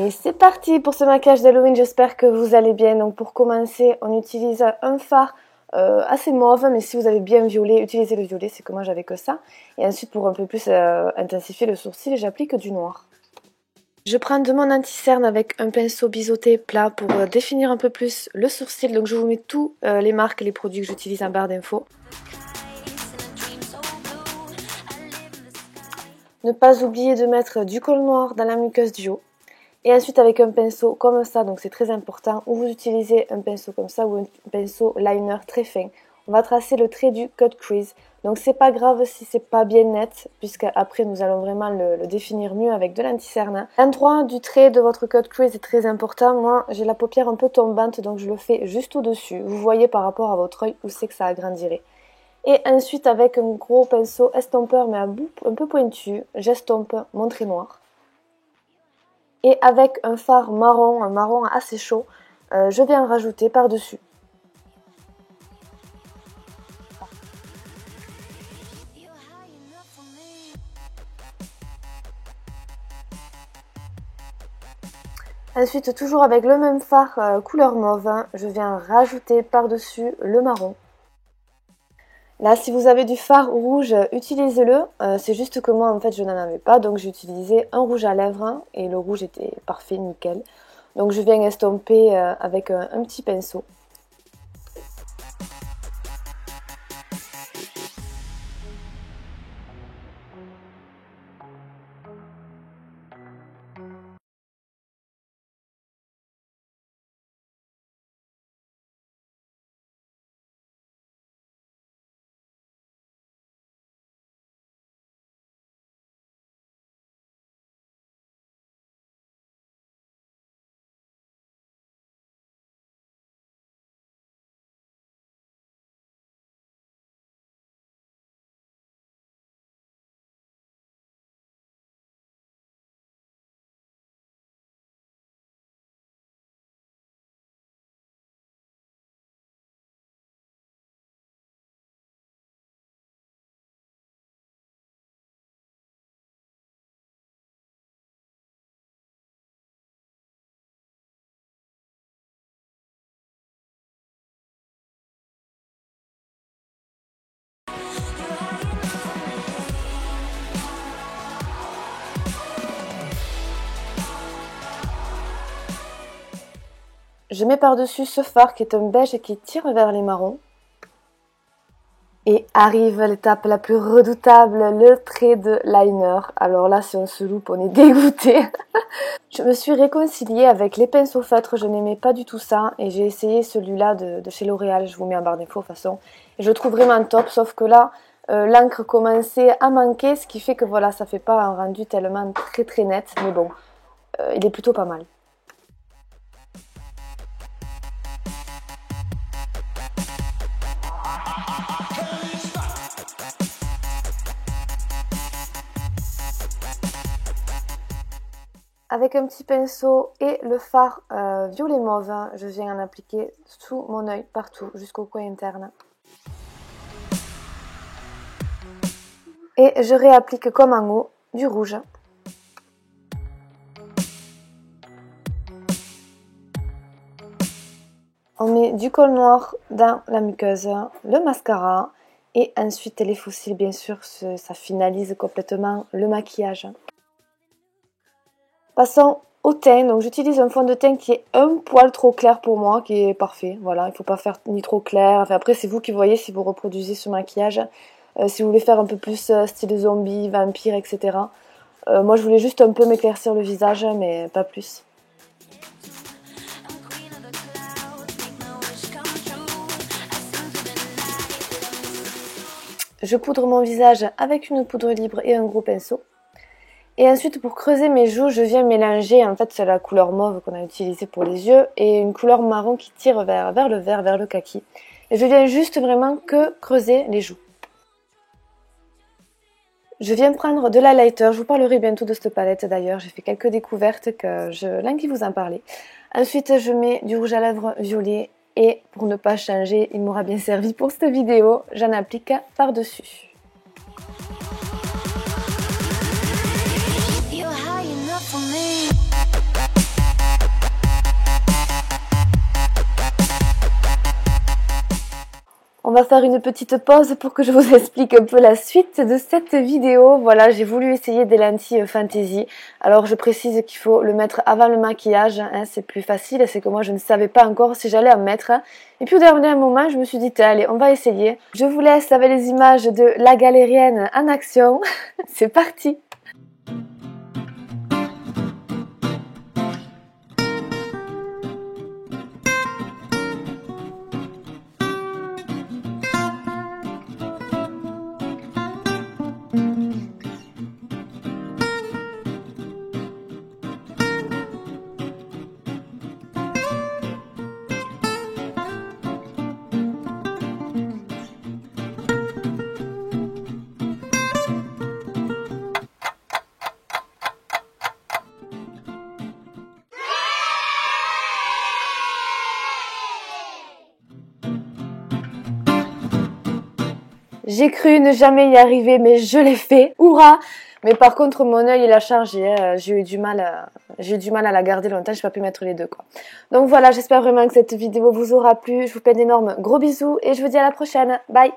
Allez, c'est parti pour ce maquillage d'Halloween, j'espère que vous allez bien. Donc pour commencer, on utilise un fard assez mauve, mais si vous avez bien violet, utilisez le violet, c'est que moi j'avais que ça. Et ensuite pour un peu plus intensifier le sourcil, j'applique du noir. Je prends de mon anti-cerne avec un pinceau biseauté plat pour définir un peu plus le sourcil. Donc je vous mets tous les marques et les produits que j'utilise en barre d'infos. Ne pas oublier de mettre du colle noir dans la muqueuse du haut. Et ensuite avec un pinceau comme ça, donc c'est très important, ou vous utilisez un pinceau comme ça ou un pinceau liner très fin. On va tracer le trait du cut crease. Donc c'est pas grave si c'est pas bien net, puisque après nous allons vraiment le définir mieux avec de l'anti-cerne. L'endroit du trait de votre cut crease est très important. Moi j'ai la paupière un peu tombante, donc je le fais juste au-dessus. Vous voyez par rapport à votre œil où c'est que ça agrandirait. Et ensuite avec un gros pinceau estompeur mais à bout un peu pointu, j'estompe mon trait noir. Et avec un fard marron, un marron assez chaud, je vais en rajouter par-dessus. Ensuite, toujours avec le même fard couleur mauve, je viens rajouter par-dessus le marron. Là, si vous avez du fard rouge, utilisez-le. C'est juste que moi, en fait, je n'en avais pas, donc j'ai utilisé un rouge à lèvres et le rouge était parfait, nickel. Donc je viens estomper avec un petit pinceau. Je mets par-dessus ce fard qui est un beige et qui tire vers les marrons. Et arrive l'étape la plus redoutable, le trait de liner. Alors là, si on se loupe, on est dégoûté. Je me suis réconciliée avec les pinceaux feutres, je n'aimais pas du tout ça. Et j'ai essayé celui-là de chez L'Oréal, je vous mets en barre d'infos de toute façon. Et je le trouve vraiment top, sauf que là, l'encre commençait à manquer, ce qui fait que voilà, ça fait pas un rendu tellement très net. Mais bon, il est plutôt pas mal. Avec un petit pinceau et le fard violet mauve, je viens en appliquer sous mon œil partout jusqu'au coin interne. Et je réapplique comme en haut du rouge. On met du colle noir dans la muqueuse, le mascara et ensuite les faux cils, bien sûr, ça finalise complètement le maquillage. Passons au teint, donc j'utilise un fond de teint qui est un poil trop clair pour moi, qui est parfait, voilà, il ne faut pas faire ni trop clair, enfin, après c'est vous qui voyez si vous reproduisez ce maquillage, si vous voulez faire un peu plus style zombie, vampire, etc. Moi je voulais juste un peu m'éclaircir le visage, mais pas plus. Je poudre mon visage avec une poudre libre et un gros pinceau. Et ensuite, pour creuser mes joues, je viens mélanger, en fait, c'est la couleur mauve qu'on a utilisée pour les yeux et une couleur marron qui tire vers le vert, vers le kaki. Et je viens juste vraiment que creuser les joues. Je viens prendre de l'highlighter, je vous parlerai bientôt de cette palette d'ailleurs, j'ai fait quelques découvertes que je languis vous en parler. Ensuite, je mets du rouge à lèvres violet et pour ne pas changer, il m'aura bien servi pour cette vidéo, j'en applique par-dessus. You're high enough for me. On va faire une petite pause pour que je vous explique un peu la suite de cette vidéo. Voilà, j'ai voulu essayer des lentilles Fantasy. Alors je précise qu'il faut le mettre avant le maquillage, hein, c'est plus facile. C'est que moi je ne savais pas encore si j'allais en mettre. Et puis au dernier moment, je me suis dit, allez, on va essayer. Je vous laisse avec les images de la galérienne en action. C'est parti! J'ai cru ne jamais y arriver, mais je l'ai fait. Hurrah! Mais par contre, mon œil, il a changé. J'ai eu du mal à la garder longtemps. J'ai pas pu mettre les deux, quoi. Donc voilà, j'espère vraiment que cette vidéo vous aura plu. Je vous fais d'énormes gros bisous et je vous dis à la prochaine. Bye!